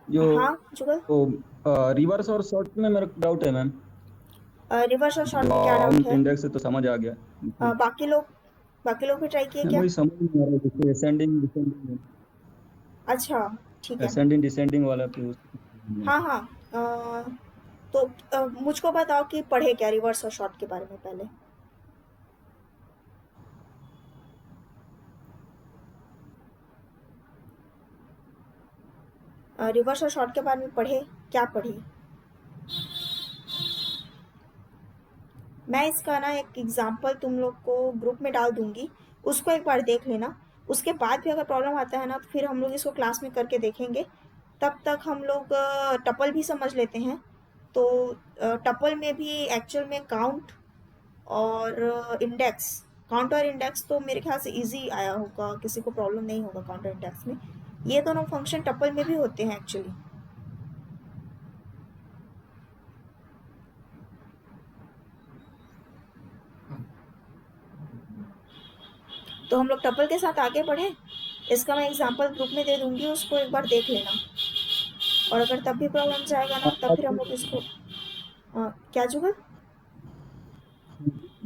जो हाँ जुगल। रिवर्स और शॉर्ट में मेरा डाउट है मैम। रिवर्स और शॉर्ट जो में क्या डाउट काउंट है? इंडेक्स है तो समझ आ गया। बाकी लोग, बाकी लोग भी ट्राई किए क्या? वही समझ नहीं आ रहा, जैसे असेंडिंग डिसेंडिंग, अच्छा ठीक है। असेंडिंग डिसेंडिंग वाला तो हाँ हाँ। तो मुझको बताओ कि पढ़े क्या रिवर्स और शॉर्ट के बारे में पहले। रिवर्स और शॉर्ट के बारे में पढ़े, क्या पढ़े? मैं इसका ना एक एग्जांपल तुम लोग को ग्रुप में डाल दूंगी, उसको एक बार देख लेना। उसके बाद भी अगर प्रॉब्लम आता है ना तो फिर हम लोग इसको क्लास में करके देखेंगे। तब तक हम लोग टपल भी समझ लेते हैं। तो टपल में भी एक्चुअल में काउंट और इंडेक्स, काउंट और इंडेक्स तो मेरे ख्याल से इजी आया होगा, किसी को प्रॉब्लम नहीं होगा काउंट और इंडेक्स में। ये दोनों फंक्शन टपल में भी होते हैं एक्चुअली। तो हम लोग टपल के साथ आगे बढ़े। इसका मैं एग्जांपल ग्रुप में दे दूंगी, उसको एक बार देख लेना। और अगर तब भी प्रॉब्लम जाएगा ना तब फिर हम लोग इसको क्या जुगल?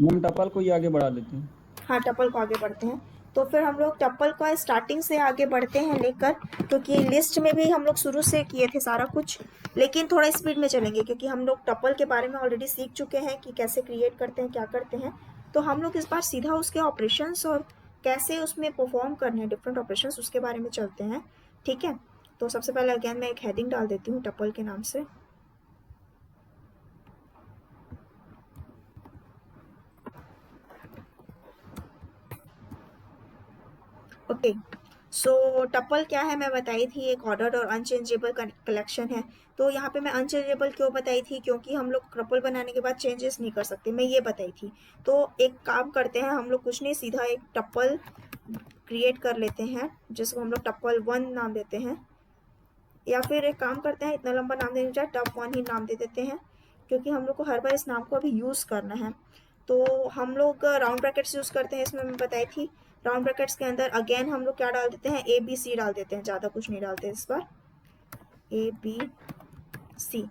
मैम टपल को ही आगे बढ़ा लेते हैं। हाँ टपल को आगे बढ़ते हैं। तो फिर हम लोग टपल का स्टार्टिंग से आगे बढ़ते हैं लेकर, क्योंकि लिस्ट में भी हम लोग शुरू से किए थे सारा कुछ। लेकिन थोड़ा स्पीड में चलेंगे क्योंकि हम लोग टपल के बारे में ऑलरेडी सीख चुके हैं कि कैसे क्रिएट करते हैं, क्या करते हैं। तो हम लोग इस बार सीधा उसके ऑपरेशंस और कैसे उसमें परफॉर्म करने हैं डिफरेंट ऑपरेशंस, उसके बारे में चलते हैं। ठीक है। तो सबसे पहले अगेन मैं एक हेडिंग डाल देती हूँ टपल के नाम से। ओके। सो टपल क्या है मैं बताई थी, एक ऑर्डर्ड और अनचेंजेबल कलेक्शन है। तो यहाँ पे मैं अनचेंजेबल क्यों बताई थी, क्योंकि हम लोग टपल बनाने के बाद चेंजेस नहीं कर सकते, मैं ये बताई थी। तो एक काम करते हैं हम लोग, कुछ नहीं सीधा एक टपल क्रिएट कर लेते हैं जिसको हम लोग टपल 1 नाम देते हैं। या फिर एक काम करते हैं, इतना लंबा नाम देने के बजाय टप 1 ही नाम दे देते हैं, क्योंकि हम लोग को हर बार इस नाम को अभी यूज़ करना है। तो हम लोग राउंड ब्रैकेट्स यूज़ करते हैं, इसमें मैं बताई थी। राउंड ब्रैकेट्स के अंदर अगेन हम लोग क्या डाल देते हैं, ए बी सी डाल देते हैं, ज़्यादा कुछ नहीं डालते इस बार। A B C.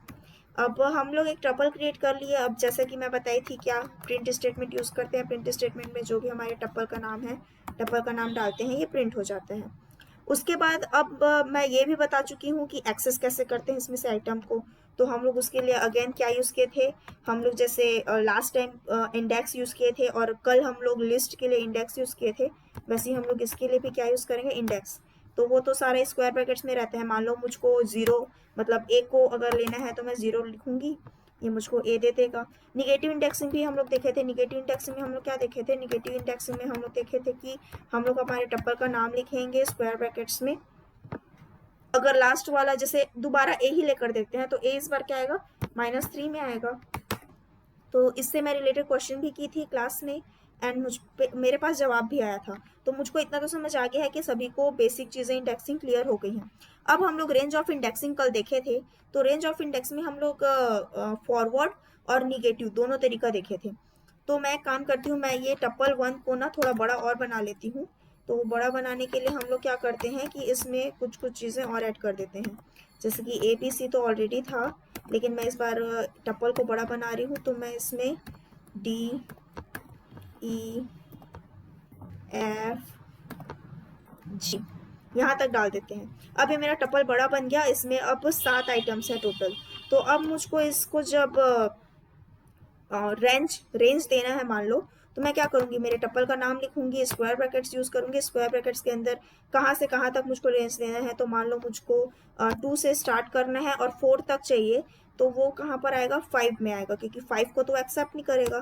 अब हम लोग एक टपल क्रिएट कर लिए। अब जैसे कि मैं बताई थी क्या प्रिंट स्टेटमेंट यूज़ करते हैं, प्रिंट स्टेटमेंट में जो भी हमारे टपल का नाम है, टपल का नाम डालते हैं, ये प्रिंट हो जाता है। उसके बाद अब मैं ये भी बता चुकी हूँ कि एक्सेस कैसे करते हैं इसमें से आइटम को। तो हम लोग उसके लिए अगेन क्या यूज़ किए थे, हम लोग जैसे लास्ट टाइम इंडेक्स यूज़ किए थे और कल हम लोग लिस्ट के लिए इंडेक्स यूज़ किए थे, वैसे ही हम लोग इसके लिए भी क्या यूज़ करेंगे, इंडेक्स। तो वो तो सारे स्क्वायर ब्रैकेट्स में रहते हैं। मान लो मुझको ज़ीरो, मतलब ए को अगर लेना है तो मैं ज़ीरो लिखूंगी, ये मुझको ए दे देगा। निगेटिव इंडेक्सिंग भी हम लोग देखे थे। निगेटिव इंडेक्सिंग में हम लोग क्या देखे थे, निगेटिव इंडेक्सिंग में हम लोग देखे थे कि हम लोग हमारे टप्पल का नाम लिखेंगे स्क्वायर ब्रैकेट्स में। अगर लास्ट वाला जैसे दोबारा ए ही लेकर देखते हैं तो ए इस बार क्या आएगा, -3 में आएगा। तो इससे मैं रिलेटेड क्वेश्चन भी की थी क्लास में, एंड मुझ पे मेरे पास जवाब भी आया था। तो मुझको इतना तो समझ आ गया है कि सभी को बेसिक चीज़ें इंडेक्सिंग क्लियर हो गई हैं। अब हम लोग रेंज ऑफ इंडेक्सिंग कल देखे थे। तो रेंज ऑफ इंडेक्स में हम लोग फॉरवर्ड और निगेटिव दोनों तरीका देखे थे। तो मैं एक काम करती हूँ, मैं ये टप्पल 1 को ना थोड़ा बड़ा और बना लेती हूँ। तो वो बड़ा बनाने के लिए हम लोग क्या करते हैं कि इसमें कुछ कुछ चीज़ें और ऐड कर देते हैं। जैसे कि ए बी सी तो ऑलरेडी था, लेकिन मैं इस बार टप्पल को बड़ा बना रही हूँ, तो मैं इसमें डी ई एफ जी यहाँ तक डाल देते हैं। अब ये मेरा टप्पल बड़ा बन गया, इसमें अब 7 आइटम्स हैं टोटल। तो अब मुझको इसको जब रेंज रेंज देना है मान लो, तो मैं क्या करूंगी, मेरे टप्पल का नाम लिखूंगी, स्क्वायर ब्रैकेट्स यूज करूंगी, स्क्वायर ब्रैकेट्स के अंदर कहाँ से कहाँ तक मुझको रेंज देना है। तो मान लो मुझको 2 से स्टार्ट करना है और 4 तक चाहिए, तो वो कहाँ पर आएगा, 5 में आएगा, क्योंकि 5 को तो एक्सेप्ट नहीं करेगा।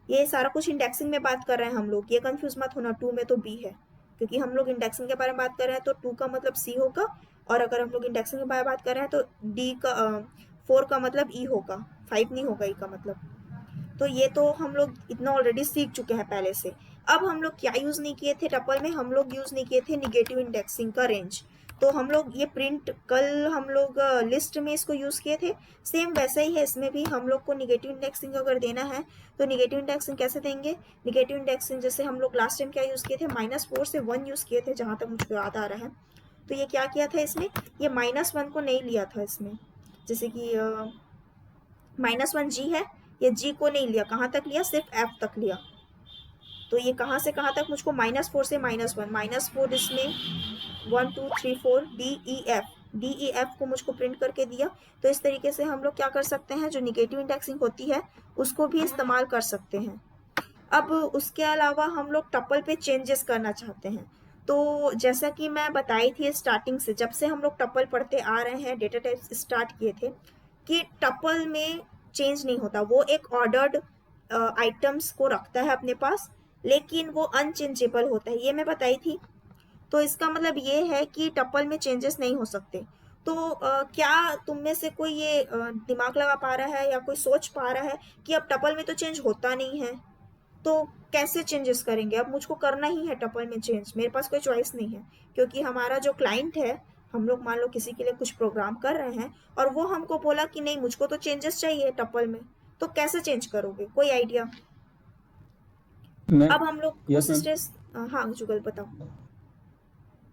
ये सारा कुछ इंडेक्सिंग में बात कर रहे हैं हम लोग, ये कंफ्यूज मत होना, 2 में तो बी है, क्योंकि हम लोग इंडेक्सिंग के बारे में बात कर रहे हैं तो 2 का मतलब सी होगा। और अगर हम लोग इंडेक्सिंग के बारे में बात कर रहे हैं तो डी का 4 का मतलब ई होगा, 5 नहीं होगा ई का मतलब। तो ये तो हम लोग इतना ऑलरेडी सीख चुके हैं पहले से। अब हम लोग क्या यूज़ नहीं किए थे टपल में, हम लोग यूज़ नहीं किए थे निगेटिव इंडेक्सिंग का रेंज। तो हम लोग ये प्रिंट कल हम लोग लिस्ट में इसको यूज़ किए थे, सेम वैसे ही है इसमें भी। हम लोग को निगेटिव इंडेक्सिंग अगर देना है तो निगेटिव इंडेक्सिंग कैसे देंगे, निगेटिव इंडेक्सिंग जैसे हम लोग लास्ट टाइम क्या यूज़ किए थे, -4 से 1 यूज़ किए थे जहाँ तक मुझको याद आ रहा है। तो ये क्या किया था इसमें, ये -1 को नहीं लिया था इसमें, जैसे कि -1 जी है, ये जी को नहीं लिया, कहाँ तक लिया, सिर्फ एफ तक लिया। तो ये कहाँ से कहाँ तक, मुझको -4 से -1, -4 इसमें 1 2 3 4 डी ई एफ को मुझको प्रिंट करके दिया। तो इस तरीके से हम लोग क्या कर सकते हैं, जो निगेटिव इंडेक्सिंग होती है उसको भी इस्तेमाल कर सकते हैं। अब उसके अलावा हम लोग टपल पे चेंजेस करना चाहते हैं। तो जैसा कि मैं बताई थी स्टार्टिंग से, जब से हम लोग टपल पढ़ते आ रहे हैं, डेटा टाइप्स स्टार्ट किए थे, कि टपल में चेंज नहीं होता, वो एक ऑर्डर्ड आइटम्स को रखता है अपने पास, लेकिन वो अनचेंजेबल होता है, ये मैं बताई थी। तो इसका मतलब ये है कि टपल में चेंजेस नहीं हो सकते। तो क्या तुम में से कोई ये दिमाग लगा पा रहा है या कोई सोच पा रहा है कि अब टपल में तो चेंज होता नहीं है, तो कैसे चेंजेस करेंगे, अब मुझको करना ही है टपल में चेंज, मेरे पास कोई चॉइस नहीं है, क्योंकि हमारा जो क्लाइंट है, हम लोग मान लो किसी के लिए कुछ प्रोग्राम कर रहे हैं और वो हमको बोला कि नहीं मुझको तो चेंजेस चाहिए टपल में, तो कैसे चेंज करोगे, कोई आइडिया? मैम। अब हम लोग यस उस मैम। स्टेज, हाँ जुगल बताओ।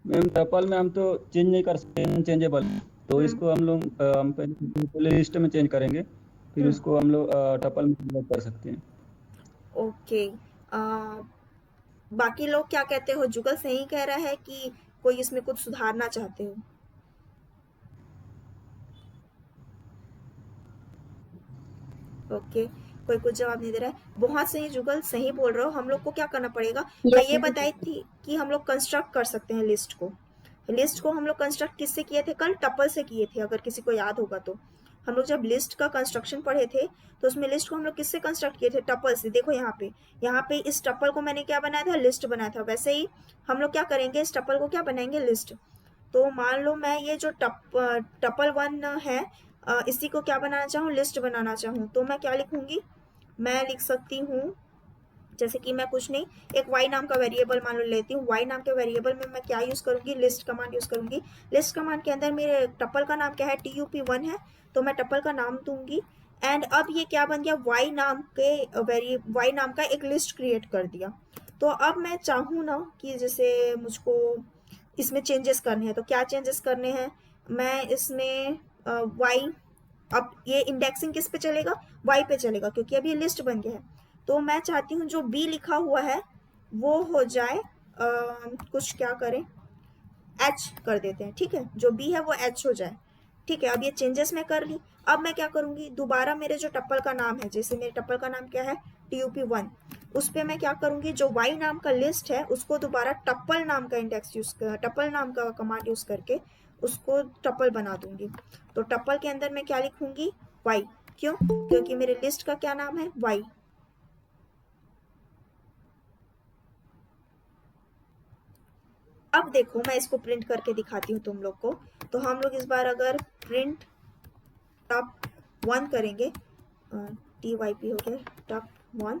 मैम टपल में हम तो चेंज नहीं कर सकते, अनचेंजेबल। तो हम्म। इसको हम लोग हम पहले लिस्ट में चेंज करेंगे, फिर हम्म। उसको हम लोग टपल में कन्वर्ट कर सकते हैं। ओके। बाकी लोग क्या कहते हो, जुगल सही कह रहा है कि कोई इसमें कुछ सुधारना चाहते हो? ओके, कोई कुछ जवाब नहीं दे रहा है, बहुत सही जुगल, सही बोल रहे हो। हम लोग को क्या करना पड़ेगा, मैं ये बताई थी कि हम लोग कंस्ट्रक्ट कर सकते हैं लिस्ट को हम लोग कंस्ट्रक्ट किससे किए थे, कल टपल से किए थे, अगर किसी को याद होगा तो। हम लोग जब लिस्ट का कंस्ट्रक्शन पढ़े थे, तो उसमें लिस्ट को हम लोग किससे कंस्ट्रक्ट किए थे, टपल से। देखो यहाँ पे इस टपल को मैंने क्या बनाया था, लिस्ट बनाया था। वैसे ही हम लोग क्या करेंगे, इस टपल को क्या बनाएंगे, लिस्ट। तो मान लो मैं ये जो टपल 1 है, इसी को क्या बनाना चाहूँ, लिस्ट बनाना चाहूँ, तो मैं क्या लिखूंगी, मैं लिख सकती हूँ, जैसे कि मैं कुछ नहीं, एक y नाम का वेरिएबल मान लो लेती हूँ। y नाम के वेरिएबल में मैं क्या यूज़ करूँगी, लिस्ट कमांड यूज़ करूँगी। लिस्ट कमांड के अंदर मेरे टपल का नाम क्या है, tup1 है, तो मैं टपल का नाम दूंगी। एंड अब ये क्या बन गया, y नाम का एक लिस्ट क्रिएट कर दिया। तो अब मैं चाहूँ ना कि जैसे मुझको इसमें चेंजेस करने हैं, तो क्या चेंजेस करने हैं, मैं इसमें y, अब ये इंडेक्सिंग किस पे चलेगा, y पे चलेगा, क्योंकि अब ये लिस्ट बन गया है। तो मैं चाहती हूँ जो b लिखा हुआ है वो हो जाए कुछ क्या करें, h कर देते हैं, ठीक है, जो b है वो h हो जाए। ठीक है, अब ये चेंजेस मैं कर ली। अब मैं क्या करूंगी, दोबारा मेरे जो टप्पल का नाम है, जैसे मेरे टप्पल का नाम क्या है, tup1, उस पर मैं क्या करूंगी, जो y नाम का लिस्ट है उसको दोबारा टप्पल नाम का इंडेक्स यूज कर, टप्पल नाम का कमांड यूज करके उसको टप्पल बना दूंगी। तो टप्पल के अंदर मैं क्या लिखूंगी, y। क्यों, क्योंकि मेरे लिस्ट का क्या नाम है, y। अब देखो मैं इसको प्रिंट करके दिखाती हूँ तुम लोग को। तो हम लोग इस बार अगर प्रिंट टप1 करेंगे, TYP हो गया टप1,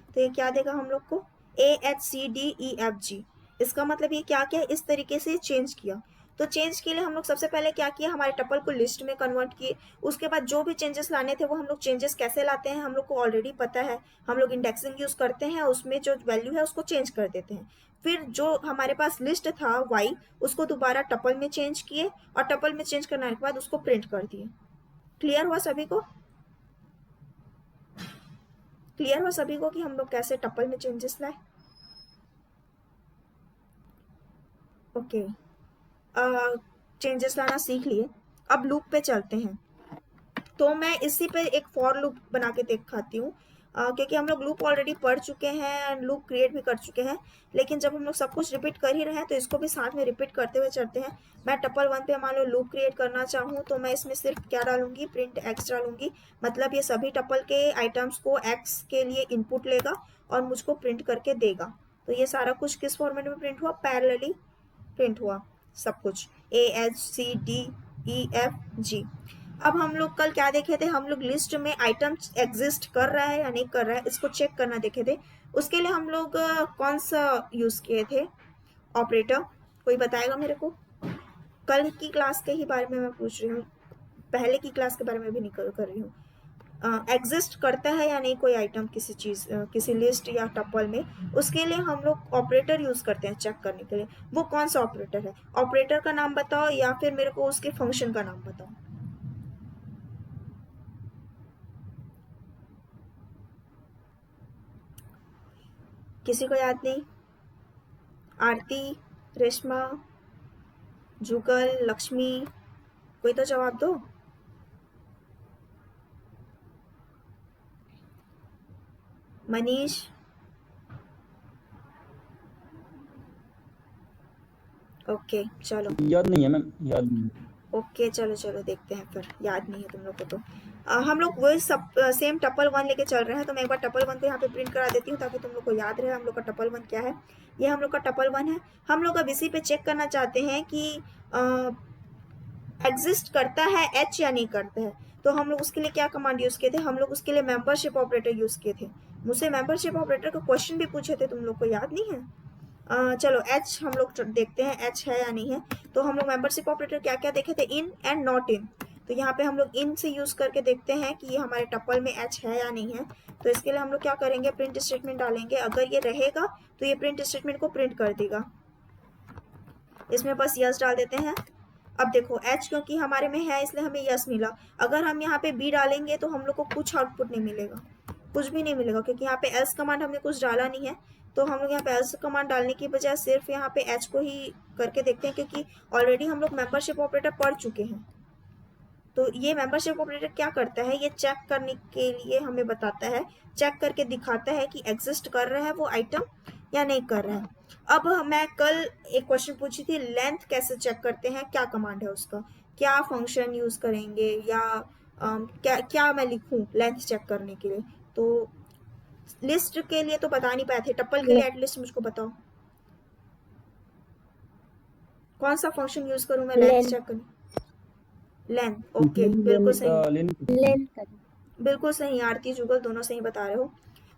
तो ये क्या देगा हम लोग को, AHCDEFG। इसका मतलब ये क्या क्या इस तरीके से चेंज किया। तो चेंज के लिए हम लोग सबसे पहले क्या किया, हमारे टपल को लिस्ट में कन्वर्ट किए। उसके बाद जो भी चेंजेस लाने थे वो हम लोग चेंजेस कैसे लाते हैं हम लोग को ऑलरेडी पता है, हम लोग इंडेक्सिंग यूज करते हैं, उसमें जो वैल्यू है उसको चेंज कर देते हैं। फिर जो हमारे पास लिस्ट था y, उसको दोबारा टपल में चेंज किए, और टपल में चेंज करने के बाद उसको प्रिंट कर दिए। क्लियर हुआ सभी को, क्लियर हुआ सभी को कि हम लोग कैसे टपल में चेंजेस लाए। ओके, चेंजेस लाना सीख लिए। अब लूप पे चलते हैं। तो मैं इसी पे एक फॉर लूप बना के दिखाती हूँ, क्योंकि हम लोग लूप ऑलरेडी पढ़ चुके हैं, लूप क्रिएट भी कर चुके हैं, लेकिन जब हम लोग सब कुछ रिपीट कर ही रहे हैं तो इसको भी साथ में रिपीट करते हुए चलते हैं। मैं टपल 1 पे मान लो लूप क्रिएट करना चाहूँ, तो मैं इसमें सिर्फ क्या डालूंगी, प्रिंट x डालूंगी। मतलब ये सभी टपल के आइटम्स को x के लिए इनपुट लेगा और मुझको प्रिंट करके देगा। तो ये सारा कुछ किस फॉर्मेट में प्रिंट हुआ, पैरेलली प्रिंट हुआ सब कुछ, AHCDEFG। अब हम लोग कल क्या देखे थे, हम लोग लिस्ट में आइटम्स एग्जिस्ट कर रहा है या नहीं कर रहा है इसको चेक करना देखे थे। उसके लिए हम लोग कौन सा यूज किए थे ऑपरेटर, कोई बताएगा मेरे को? कल की क्लास के ही बारे में मैं पूछ रही हूँ, पहले की क्लास के बारे में भी नहीं कर रही हूँ। एग्जिस्ट करता है या नहीं कोई आइटम किसी चीज़ किसी लिस्ट या टपल में, उसके लिए हम लोग ऑपरेटर यूज़ करते हैं चेक करने के लिए। वो कौन सा ऑपरेटर है? ऑपरेटर का नाम बताओ या फिर मेरे को उसके फंक्शन का नाम बताओ। किसी को याद नहीं? आरती, रेशमा, जुगल, लक्ष्मी, कोई तो जवाब दो। मनीष, ओके चलो, याद नहीं है मैम, याद नहीं है। ओके चलो चलो देखते हैं फिर, याद नहीं है तुम लोग को तो। हम लोग वही सब सेम टपल वन लेके चल रहे हैं, तो मैं एक बार टपल वन को यहाँ पे प्रिंट करा देती हूँ ताकि तुम लोग को याद रहे हम लोग का टपल वन क्या है। ये हम लोग का टपल वन है। हम लोग अब इसी पे चेक करना चाहते हैं कि एग्जिस्ट करता है एच या नहीं करता है। तो हम लोग उसके लिए क्या कमांड यूज़ किए थे? हम लोग उसके लिए मेंबरशिप ऑपरेटर यूज़ किए थे। मुझसे मेंबरशिप ऑपरेटर का क्वेश्चन भी पूछे थे, तुम लोग को याद नहीं है? चलो एच हम लोग देखते हैं एच है या नहीं है। तो हम लोग मेंबरशिप ऑपरेटर क्या क्या देखे थे? In and not in. तो यहाँ पे हम लोग इन से यूज़ करके देखते हैं कि ये हमारे टपल में एच है या नहीं है। तो इसके लिए हम लोग क्या करेंगे? प्रिंट स्टेटमेंट डालेंगे। अगर ये रहेगा तो ये प्रिंट स्टेटमेंट को प्रिंट कर देगा। इसमें बस यस डाल देते हैं। अब देखो एच क्योंकि हमारे में है इसलिए हमें यस मिला। अगर हम यहाँ पे बी डालेंगे तो हम लोग को कुछ आउटपुट नहीं मिलेगा, कुछ भी नहीं मिलेगा, क्योंकि यहाँ पे एल्स कमांड हमने कुछ डाला नहीं है। तो हम लोग यहाँ पे एल्स कमांड डालने की बजाय सिर्फ यहाँ पे एच को ही करके देखते हैं, क्योंकि ऑलरेडी हम लोग मेंबरशिप ऑपरेटर पढ़ चुके हैं। तो ये मेंबरशिप ऑपरेटर क्या करता है? ये चेक करने के लिए हमें बताता है, चेक करके दिखाता है कि एग्जिस्ट कर रहा है वो आइटम या नहीं कर रहा है। अब मैं कल एक क्वेश्चन पूछी थी, लेंथ कैसे चेक करते हैं, क्या कमांड है उसका, क्या फंक्शन यूज करेंगे, या क्या क्या मैं लिखूं लेंथ चेक करने के लिए? तो लिस्ट के लिए तो बता नहीं पाए थे, टप्पल के लिए एटलीस्ट मुझको बताओ कौन सा फंक्शन यूज करूं मैं लेंथ चेक करने? लेंथ, ओके बिल्कुल सही, लेंथ करें। बिल्कुल सही। आरती जुगल दोनों सही बता रहे हो।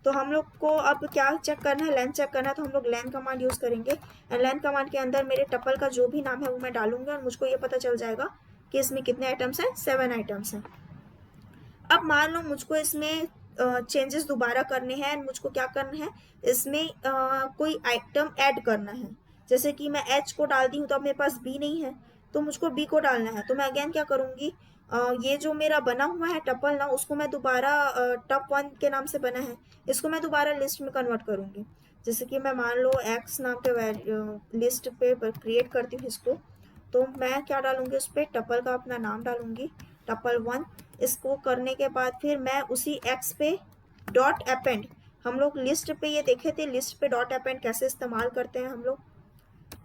तो हम लोग को अब क्या चेक करना है? लेंथ चेक करना है। तो हम लोग लेंथ कमांड यूज़ करेंगे। एंड लेंथ कमांड के अंदर मेरे टपल का जो भी नाम है वो मैं डालूंगी और मुझको ये पता चल जाएगा कि इसमें कितने आइटम्स हैं। 7 आइटम्स हैं। अब मान लो मुझको इसमें चेंजेस दोबारा करने हैं एंड मुझको क्या करना है? इसमें कोई आइटम ऐड करना है। जैसे कि मैं एच को डाल दी हूँ तो अब मेरे पास बी नहीं है, तो मुझको बी को डालना है। तो मैं अगेन क्या करूँगी? ये जो मेरा बना हुआ है टपल ना, उसको मैं दोबारा टप वन के नाम से बना है, इसको मैं दोबारा लिस्ट में कन्वर्ट करूँगी। जैसे कि मैं मान लो एक्स नाम के लिस्ट पे क्रिएट करती हूँ इसको, तो मैं क्या डालूंगी? उस पर टपल का अपना नाम डालूंगी, टपल वन। इसको करने के बाद फिर मैं उसी एक्स पे डॉट अपेंड, हम लोग लिस्ट पे ये देखे थे लिस्ट पे डॉट अपेंड कैसे इस्तेमाल करते हैं हम लोग।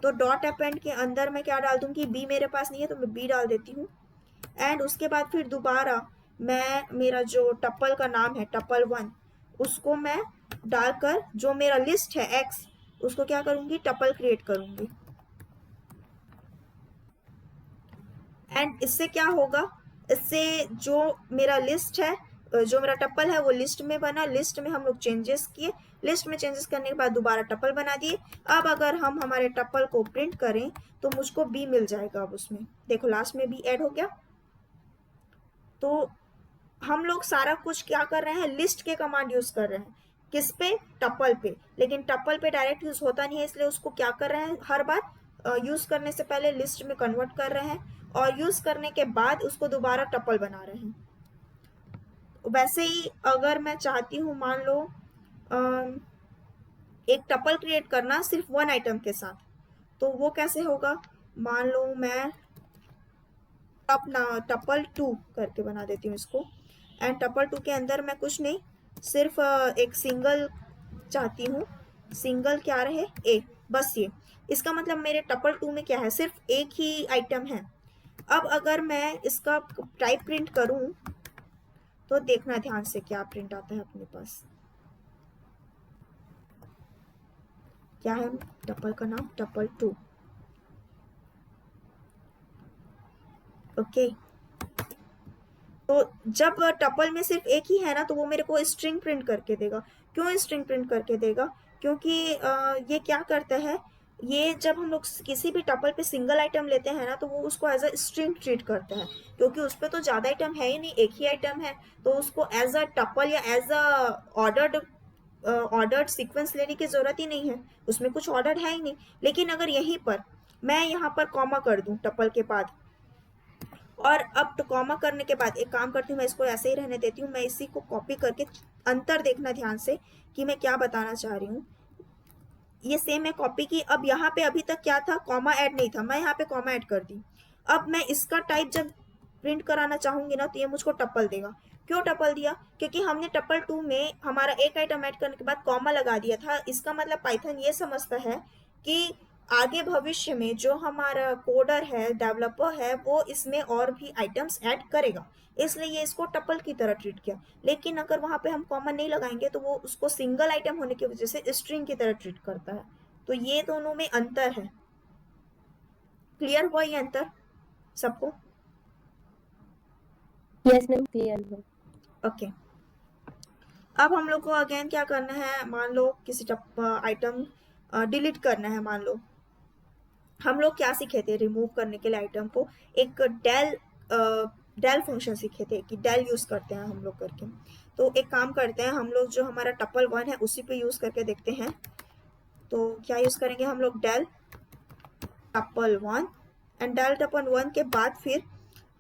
तो डॉट अपेंड के अंदर मैं क्या डाल दूंगी? बी मेरे पास नहीं है तो मैं बी डाल देती हूँ। एंड उसके बाद फिर दोबारा मैं मेरा जो टपल का नाम है टपल वन, उसको मैं डालकर जो मेरा लिस्ट है एक्स, उसको क्या करूँगी? टपल क्रिएट करूँगी। एंड इससे क्या होगा? इससे जो मेरा लिस्ट है, जो मेरा टप्पल है वो लिस्ट में बना, लिस्ट में हम लोग चेंजेस किए, लिस्ट में चेंजेस करने के बाद दोबारा टप्पल बना दिए। अब अगर हम हमारे टप्पल को प्रिंट करें तो मुझको बी मिल जाएगा। अब उसमें देखो लास्ट में बी ऐड हो गया। तो हम लोग सारा कुछ क्या कर रहे हैं? लिस्ट के कमांड यूज कर रहे हैं। किस पे? टप्पल पे। लेकिन टप्पल पे डायरेक्ट यूज होता नहीं है, इसलिए उसको क्या कर रहे हैं? हर बार यूज करने से पहले लिस्ट में कन्वर्ट कर रहे हैं और यूज करने के बाद उसको दोबारा टप्पल बना रहे हैं। वैसे ही अगर मैं चाहती हूँ मान लो एक टप्पल क्रिएट करना सिर्फ वन आइटम के साथ, तो वो कैसे होगा? मान लो मैं अपना टप्पल 2 करके बना देती हूँ इसको। एंड टप्पल 2 के अंदर मैं कुछ नहीं, सिर्फ एक सिंगल चाहती हूँ। सिंगल क्या रहे? ए, बस ये। इसका मतलब मेरे टप्पल 2 में क्या है? सिर्फ एक ही आइटम है। अब अगर मैं इसका टाइप प्रिंट करूँ तो देखना ध्यान से क्या प्रिंट आता है अपने पास। क्या है टप्पल का नाम? टप्पल 2। ओके, तो जब टपल में सिर्फ एक ही है ना, तो वो मेरे को स्ट्रिंग प्रिंट करके देगा। क्यों स्ट्रिंग प्रिंट करके देगा? क्योंकि ये क्या करता है? ये जब हम लोग किसी भी टपल पे सिंगल आइटम लेते हैं ना, तो वो उसको एज अ स्ट्रिंग ट्रीट करता है, क्योंकि उस पर तो ज़्यादा आइटम है ही नहीं, एक ही आइटम है, तो उसको एज अ टपल या as a ordered ordered sequence लेने की ज़रूरत ही नहीं है, उसमें कुछ ऑर्डर है ही नहीं। लेकिन अगर यहीं पर मैं यहाँ पर कॉमा कर दूँ टपल के बाद, और अब तो कॉमा करने के बाद एक काम करती हूँ, मैं इसको ऐसे ही रहने देती हूँ, मैं इसी को कॉपी करके, अंतर देखना ध्यान से कि मैं क्या बताना चाह रही हूँ। ये सेम है कॉपी की। अब यहाँ पे अभी तक क्या था, कॉमा ऐड नहीं था, मैं यहाँ पे कॉमा ऐड कर दी। अब मैं इसका टाइप जब प्रिंट कराना चाहूंगी ना, तो ये मुझको टपल देगा। क्यों टपल दिया? क्योंकि हमने टपल 2 में हमारा एक आइटम ऐड करने के बाद कॉमा लगा दिया था। इसका मतलब पाइथन ये समझता है कि आगे भविष्य में जो हमारा कोडर है, डेवलपर है, वो इसमें और भी आइटम्स ऐड करेगा, इसलिए ये इसको टपल की तरह ट्रीट किया। लेकिन अगर वहां पे हम कॉमन नहीं लगाएंगे तो वो उसको सिंगल आइटम होने की वजह से स्ट्रिंग की तरह ट्रीट करता है। तो ये दोनों में अंतर है। क्लियर हुआ ये अंतर सबको? यस मैम, क्लियर है। ओके। अब हम लोग को अगेन क्या करना है, मान लो किसी आइटम डिलीट करना है। मान लो हम लोग क्या सीखे थे रिमूव करने के लिए आइटम को, एक डेल फंक्शन सीखे थे कि डेल यूज करते हैं हम लोग करके। तो एक काम करते हैं, हम लोग जो हमारा टपल 1 है उसी पे यूज करके देखते हैं। तो क्या यूज करेंगे हम लोग, del tuple 1, and del tuple 1 के बाद फिर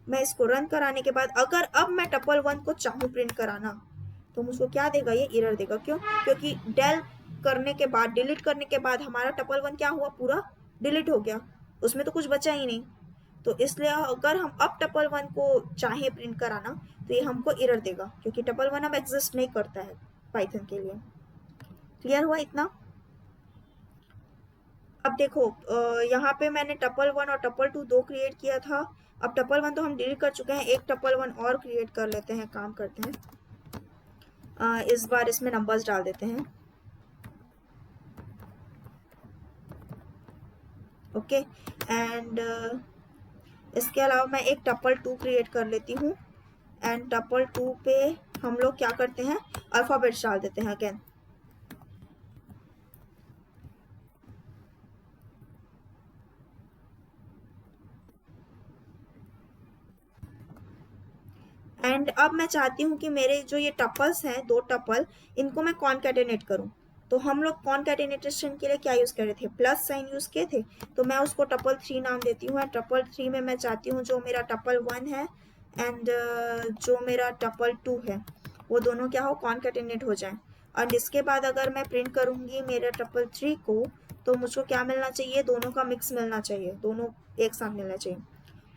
मैं इसको रन कराने के बाद अगर अब मैं टपल 1 को चाहूँ प्रिंट कराना, तो मुझको क्या देगा, ये एरर देगा। क्यों? क्योंकि डेल करने के बाद, डिलीट करने के बाद हमारा टपल 1 क्या हुआ, पूरा डिलीट हो गया, उसमें तो कुछ बचा ही नहीं। तो इसलिए अगर हम अब टपल 1 को चाहे प्रिंट कराना, तो ये हमको एरर देगा, क्योंकि टपल 1 अब एग्जिस्ट नहीं करता है पाइथन के लिए। क्लियर हुआ इतना? अब देखो यहाँ पे मैंने टपल 1 और टपल 2 दो क्रिएट किया था। अब टपल 1 तो हम डिलीट कर चुके हैं, एक टपल 1 और क्रिएट कर लेते हैं, काम करते हैं। इस बार इसमें नंबर्स डाल देते हैं। ओके, एंड इसके अलावा मैं एक टपल 2 क्रिएट कर लेती हूँ, एंड टपल 2 पे हम लोग क्या करते हैं, अल्फाबेट्स डाल देते हैं अगेन। एंड अब मैं चाहती हूँ कि मेरे जो ये टपल्स हैं, दो टपल, इनको मैं कॉन्कैटिनेट करूँ। तो हम लोग कॉन्कैटिनेशन के लिए क्या यूज़ कर रहे थे, प्लस साइन यूज़ किए थे। तो मैं उसको टपल 3 नाम देती हूँ। टपल 3 में मैं चाहती हूँ जो मेरा टपल 1 है एंड जो मेरा टपल 2 है, वो दोनों क्या हो, कॉन्कैटिनेट हो जाए। और इसके बाद अगर मैं प्रिंट करूँगी मेरे टपल 3 को, तो मुझको क्या मिलना चाहिए, दोनों का मिक्स मिलना चाहिए, दोनों एक साथ मिलना चाहिए।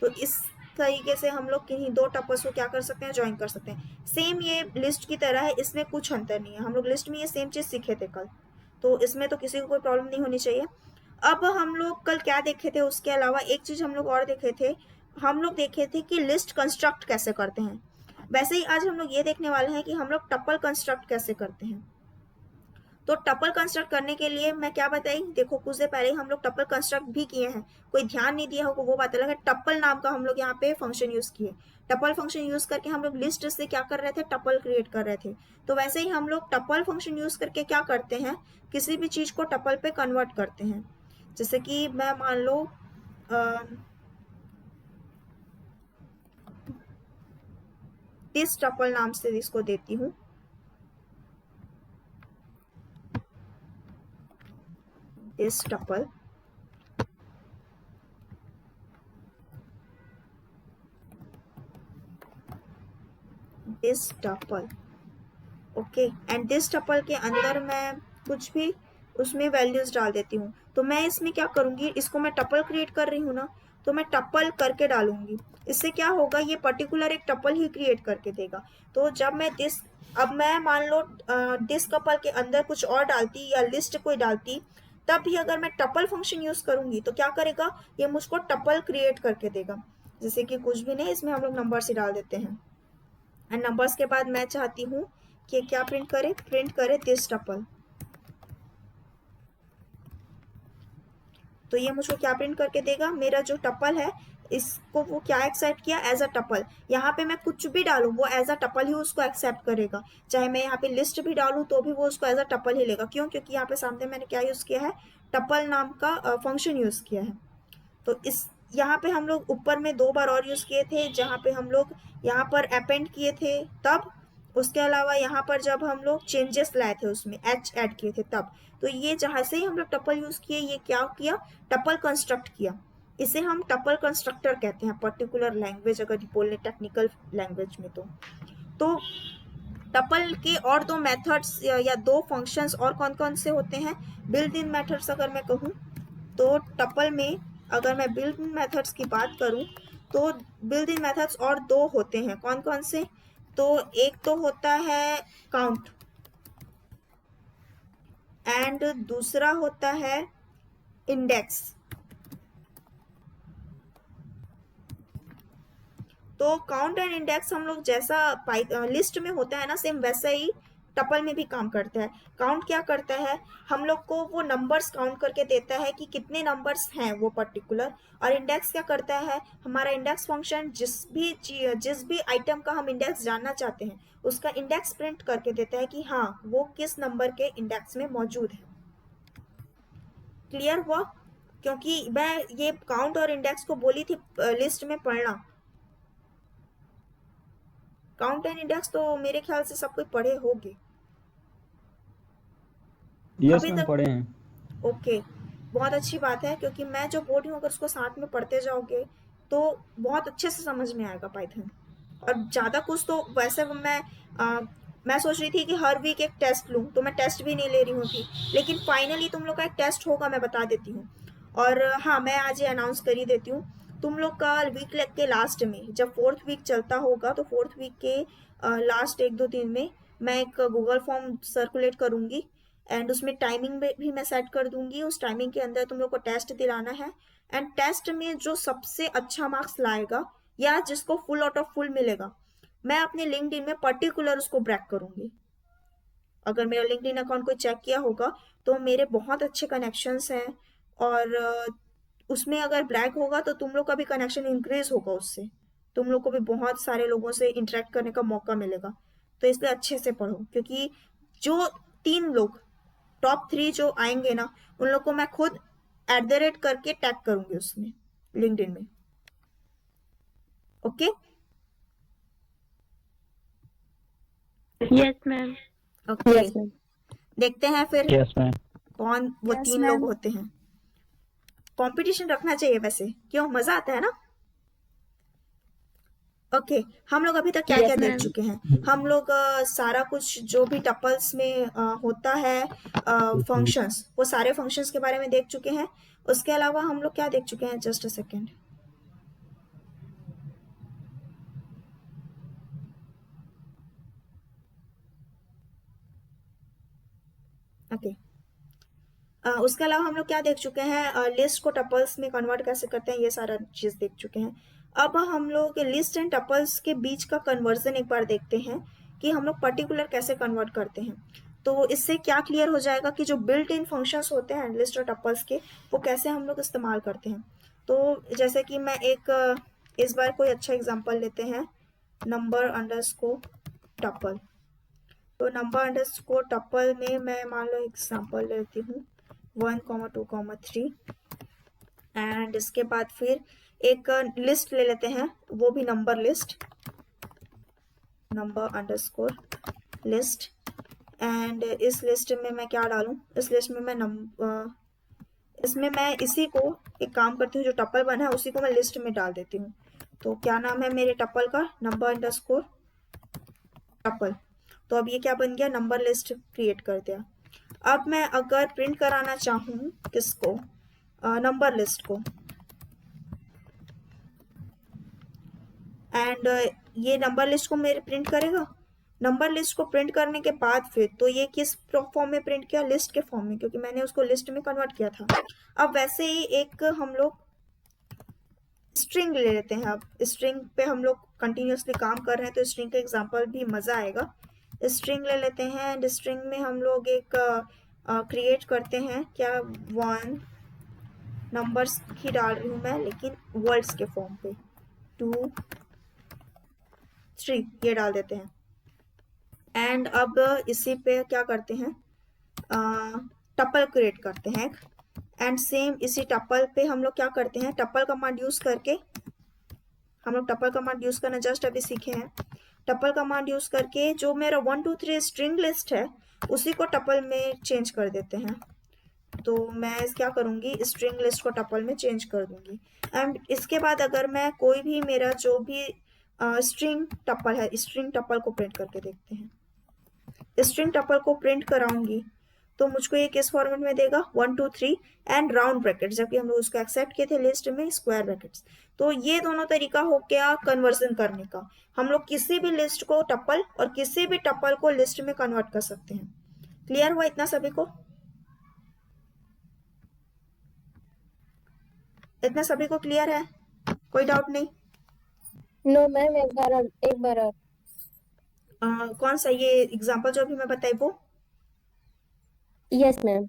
तो इस तरीके से हम लोग किन्हीं दो टपल्स को क्या कर सकते हैं, ज्वाइन कर सकते हैं। सेम ये लिस्ट की तरह है, इसमें कुछ अंतर नहीं है। हम लोग लिस्ट में ये सेम चीज़ सीखे थे कल, तो इसमें तो किसी को कोई प्रॉब्लम नहीं होनी चाहिए। अब हम लोग कल क्या देखे थे, उसके अलावा एक चीज़ हम लोग और देखे थे, हम लोग देखे थे कि लिस्ट कंस्ट्रक्ट कैसे करते हैं। वैसे ही आज हम लोग ये देखने वाले हैं कि हम लोग टपल कंस्ट्रक्ट कैसे करते हैं। तो टपल कंस्ट्रक्ट करने के लिए मैं क्या बताई, देखो कुछ देर पहले हम लोग टपल कंस्ट्रक्ट भी किए हैं, कोई ध्यान नहीं दिया होगा वो बात अलग है। टपल नाम का हम लोग यहाँ पे फंक्शन यूज किए। टपल फंक्शन यूज करके हम लोग लिस्ट से क्या कर रहे थे, टपल क्रिएट कर रहे थे। तो वैसे ही हम लोग टपल फंक्शन यूज करके क्या करते हैं, किसी भी चीज को टपल पे कन्वर्ट करते हैं। जैसे कि मैं मान लो दिस टपल नाम से इसको देती हूँ, this tuple, this tuple, okay. And this tuple के अंदर मैं कुछ भी उसमें वैल्यूज डाल देती हूँ। तो मैं इसमें क्या करूँगी, इसको मैं टपल क्रिएट कर रही हूँ ना, तो मैं टपल करके डालूंगी। इससे क्या होगा, ये पर्टिकुलर एक टपल ही क्रिएट करके देगा। तो जब मैं दिस, अब मैं मान लो दिस टपल के अंदर कुछ और डालती या लिस्ट कोई डालती, तब भी अगर मैं टपल फंक्शन यूज करूंगी तो क्या करेगा, ये मुझको टपल क्रिएट करके देगा। जैसे कि कुछ भी नहीं, इसमें हम लोग नंबर्स ही डाल देते हैं। एंड नंबर्स के बाद मैं चाहती हूँ कि क्या प्रिंट करे दिस टपल। तो ये मुझको क्या प्रिंट करके देगा, मेरा जो टपल है इसको वो क्या एक्सेप्ट किया, एज अ टपल। यहाँ पे मैं कुछ भी डालूं वो एज अ टपल ही उसको एक्सेप्ट करेगा, चाहे मैं यहाँ पे लिस्ट भी डालूं तो भी वो उसको एज अ टपल ही लेगा। क्यों? क्योंकि यहाँ पे सामने मैंने क्या यूज किया है, टपल नाम का फंक्शन यूज किया है। तो इस यहाँ पे हम लोग ऊपर में 2 बार और यूज किए थे, जहाँ पे हम लोग यहाँ पर अपेंड किए थे तब, उसके अलावा यहाँ पर जब हम लोग चेंजेस लाए थे उसमें एच ऐड किए थे तब। तो ये जहाँ से ही हम लोग टपल यूज किए, ये क्या किया, टपल कंस्ट्रक्ट किया। इसे हम टपल कंस्ट्रक्टर कहते हैं पर्टिकुलर लैंग्वेज, अगर बोलने टेक्निकल लैंग्वेज में। तो टपल के और 2 मेथड्स या 2 फंक्शंस और कौन कौन से होते हैं, बिल्ट इन मेथड्स अगर मैं कहूँ तो टपल में अगर मैं बिल्ट इन मेथड्स की बात करूं तो बिल्ट इन मेथड्स और 2 होते हैं। कौन कौन से? तो एक तो होता है काउंट एंड दूसरा होता है इंडेक्स। तो काउंट एंड इंडेक्स हम लोग जैसा लिस्ट में होता है ना, सेम वैसा ही टपल में भी काम करता है। काउंट क्या करता है, हम लोग को वो नंबर्स काउंट करके देता है कि कितने नंबर्स हैं वो पर्टिकुलर। और इंडेक्स क्या करता है, हमारा इंडेक्स फंक्शन जिस भी आइटम का हम इंडेक्स जानना चाहते हैं उसका इंडेक्स प्रिंट करके देता है कि हाँ वो किस नंबर के इंडेक्स में मौजूद है। क्लियर हुआ? क्योंकि मैं ये काउंट और इंडेक्स को बोली थी लिस्ट में पढ़ना। काउंट एंड इंडेक्स तो मेरे ख्याल से सब कोई पढ़े होंगे यस अभी मैम, तक। पढ़े हैं। ओके, बहुत अच्छी बात है, क्योंकि मैं जो बोल रही हूँ अगर उसको साथ में पढ़ते जाओगे तो बहुत अच्छे से समझ में आएगा पाइथन। और ज़्यादा कुछ तो वैसे मैं सोच रही थी कि हर वीक एक टेस्ट लूँ, तो मैं टेस्ट भी नहीं ले रही हूँ अभी, लेकिन फाइनली तुम लोग का एक टेस्ट होगा, मैं बता देती हूँ। और हाँ, मैं आज ये अनाउंस कर ही देती हूँ, तुम लोग का वीक के लास्ट में जब 4th वीक चलता होगा तो 4th वीक के लास्ट 1-2 दिन में मैं एक गूगल फॉर्म सर्कुलेट करूँगी एंड उसमें टाइमिंग भी मैं सेट कर दूंगी। उस टाइमिंग के अंदर तुम लोग को टेस्ट दिलाना है एंड टेस्ट में जो सबसे अच्छा मार्क्स लाएगा या जिसको फुल आउट ऑफ फुल मिलेगा, मैं अपने लिंक्डइन में पर्टिकुलर उसको ब्रैक करूंगी। अगर मेरा लिंक्डइन अकाउंट कोई चेक किया होगा तो मेरे बहुत अच्छे कनेक्शंस हैं, और उसमें अगर ब्रैक होगा तो तुम लोग का भी कनेक्शन इंक्रीज होगा, उससे तुम लोग को भी बहुत सारे लोगों से इंटरेक्ट करने का मौका मिलेगा। तो इसलिए अच्छे से पढ़ो, क्योंकि जो 3 लोग टॉप 3 जो आएंगे ना, उन लोग को मैं खुद @ करके टैग करूंगी उसमें लिंक्डइन में। ओके? Yes ma'am. ओके, देखते हैं फिर यस मैम। कौन वो Yes, 3 लोग ma'am. होते हैं। कंपटीशन रखना चाहिए वैसे, क्यों, मजा आता है ना। ओके, हम लोग अभी तक क्या Yes, क्या देख ma'am. चुके हैं, हम लोग सारा कुछ जो भी टपल्स में होता है फंक्शंस, वो सारे फंक्शंस के बारे में देख चुके हैं। उसके अलावा हम लोग क्या देख चुके हैं, जस्ट अ सेकेंड। ओके, उसके अलावा हम लोग क्या देख चुके हैं, लिस्ट को टपल्स में कन्वर्ट कैसे करते हैं, ये सारा चीज़ देख चुके हैं। अब हम लोग लिस्ट एंड टपल्स के बीच का कन्वर्जन एक बार देखते हैं कि हम लोग पर्टिकुलर कैसे कन्वर्ट करते हैं। तो इससे क्या क्लियर हो जाएगा कि जो बिल्ट इन फंक्शंस होते हैं लिस्ट और टपल्स के, वो कैसे हम लोग इस्तेमाल करते हैं। तो जैसे कि मैं इस बार कोई अच्छा एग्जाम्पल लेते हैं, नंबर अंडरस्कोर टपल। तो नंबर अंडरस्कोर टपल में मैं मान लो एग्जाम्पल लेती हूँ 1,2,3 एंड इसके बाद फिर एक लिस्ट ले लेते हैं, वो भी number list, number underscore list. And इस लिस्ट में मैं क्या डालूं, इस लिस्ट में मैं इसमें मैं इसी को एक काम करती हूँ, जो टपल बना है उसी को मैं लिस्ट में डाल देती हूँ। तो क्या नाम है मेरे टपल का, नंबर अंडरस्कोर टपल। तो अब ये क्या बन गया, नंबर लिस्ट क्रिएट कर दिया। अब मैं अगर प्रिंट कराना चाहूँ किसको, नंबर लिस्ट को, एंड ये नंबर लिस्ट को मेरे प्रिंट करेगा। नंबर लिस्ट को प्रिंट करने के बाद फिर तो ये किस फॉर्म में प्रिंट किया, लिस्ट के फॉर्म में, क्योंकि मैंने उसको लिस्ट में कन्वर्ट किया था। अब वैसे ही एक हम लोग स्ट्रिंग ले लेते हैं। अब स्ट्रिंग पे हम लोग कंटिन्यूसली काम कर रहे हैं तो स्ट्रिंग का एग्जांपल भी मज़ा आएगा। स्ट्रिंग ले लेते हैं एंड स्ट्रिंग में हम लोग एक क्रिएट करते हैं क्या, 1 नंबर्स ही डाल रही हूँ मैं, लेकिन वर्ड्स के फॉर्म पे 2 3 ये डाल देते हैं। एंड अब इसी पे क्या करते हैं, टपल क्रिएट करते हैं। एंड सेम इसी टपल पे हम लोग क्या करते हैं, टपल कमांड यूज करके, हम लोग टपल कमांड यूज करना जस्ट अभी सीखे हैं। टपल कमांड यूज करके जो मेरा 1 2 3 स्ट्रिंग लिस्ट है उसी को टपल में चेंज कर देते हैं। तो मैं क्या करूंगी, स्ट्रिंग लिस्ट को टपल में चेंज कर दूंगी। एंड इसके बाद अगर मैं कोई भी मेरा जो भी स्ट्रिंग टपल है, स्ट्रिंग टपल को प्रिंट करके देखते हैं। स्ट्रिंग टपल को प्रिंट कराऊंगी तो मुझको ये किस फॉर्मेट में देगा, 1 2 3 एंड राउंड ब्रैकेट्स, जबकि हम लोग उसको एक्सेप्ट किए थे लिस्ट में स्क्वायर ब्रैकेट्स। तो ये दोनों तरीका हो गया कन्वर्जन करने का। हम लोग किसी भी लिस्ट को टपल और किसी भी टपल को लिस्ट में कन्वर्ट कर सकते हैं। क्लियर हुआ इतना सभी को? इतना सभी को क्लियर है? कोई डाउट नहीं? नो मैम, एक बार और। कौन सा, ये एग्जांपल जो अभी मैं बताई वो? Yes ma'am.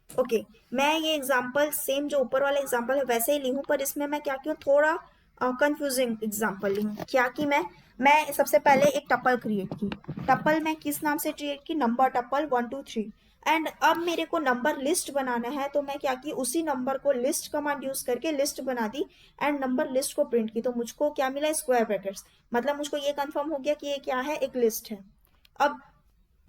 ओके, मैं ये एग्जांपल सेम जो ऊपर वाला एग्जांपल है वैसे ही ली हूँ, पर इसमें मैं क्या की हूँ, थोड़ा कंफ्यूजिंग एग्जांपल ली हूँ। क्या कि मैं सबसे पहले एक टपल क्रिएट की। टपल मैं किस नाम से क्रिएट की, नंबर टपल 1 2 3। एंड अब मेरे को नंबर लिस्ट बनाना है, तो मैं क्या की, उसी नंबर को लिस्ट कमांड यूज करके लिस्ट बना दी एंड नंबर लिस्ट को प्रिंट की। तो मुझको क्या मिला, स्क्वायर ब्रैकेट्स। मतलब मुझको ये कंफर्म हो गया कि ये क्या है, एक लिस्ट है। अब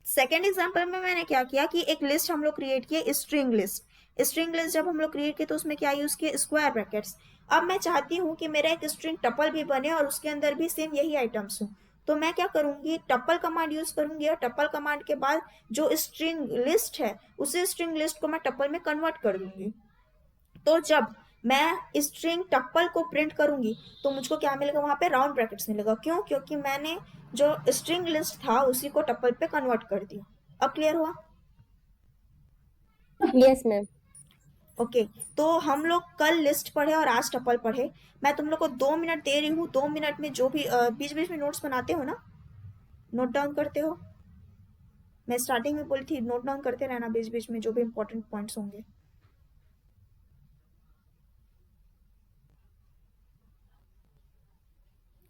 सेकेंड एग्जाम्पल में मैंने क्या किया कि एक लिस्ट हम लोग क्रिएट किए, स्ट्रिंग लिस्ट। स्ट्रिंग लिस्ट जब हम लोग क्रिएट किए तो उसमें क्या यूज किया, स्क्वायर ब्रैकेट्स। अब मैं चाहती हूँ कि मेरा एक स्ट्रिंग टपल भी बने और उसके अंदर भी सेम यही आइटम्स हो। तो मैं क्या करूंगी, टपल कमांड यूज करूंगी और टपल कमांड के बाद जो स्ट्रिंग लिस्ट है उसी स्ट्रिंग लिस्ट को मैं टपल में कन्वर्ट कर दूंगी। तो जब मैं स्ट्रिंग टप्पल को प्रिंट करूंगी तो मुझको क्या मिलेगा, वहां पे राउंड ब्रैकेट्स मिलेगा। क्यों? क्योंकि मैंने जो स्ट्रिंग लिस्ट था उसी को टप्पल पे कन्वर्ट कर दिया। अब क्लियर हुआ? Yes ma'am. ओके, तो हम लोग कल लिस्ट पढ़े और आज टप्पल पढ़े। मैं तुम लोग को 2 मिनट दे रही हूँ, 2 मिनट में जो भी बीच बीच में नोट्स बनाते हो ना, नोट डाउन करते हो। मैं स्टार्टिंग में बोली थी नोट डाउन करते रहना बीच बीच में जो भी इंपॉर्टेंट पॉइंट्स होंगे।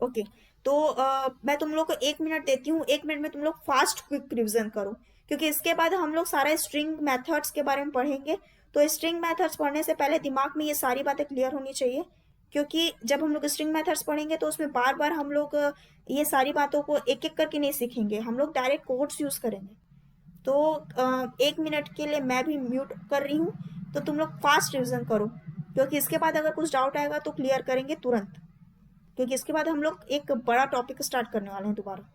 ओके, तो मैं तुम लोग को 1 मिनट देती हूँ। 1 मिनट में तुम लोग फास्ट क्विक रिवीजन करो, क्योंकि इसके बाद हम लोग सारा स्ट्रिंग मेथड्स के बारे में पढ़ेंगे। तो स्ट्रिंग मेथड्स पढ़ने से पहले दिमाग में ये सारी बातें क्लियर होनी चाहिए, क्योंकि जब हम लोग स्ट्रिंग मेथड्स पढ़ेंगे तो उसमें बार बार हम लोग ये सारी बातों को एक एक करके नहीं सीखेंगे, हम लोग डायरेक्ट कोड्स यूज करेंगे। तो 1 मिनट के लिए मैं भी म्यूट कर रही हूँ, तो तुम लोग फास्ट रिवीजन करो, क्योंकि इसके बाद अगर कुछ डाउट आएगा तो क्लियर करेंगे तुरंत, क्योंकि इसके बाद हम लोग एक बड़ा टॉपिक स्टार्ट करने वाले हैं दोबारा।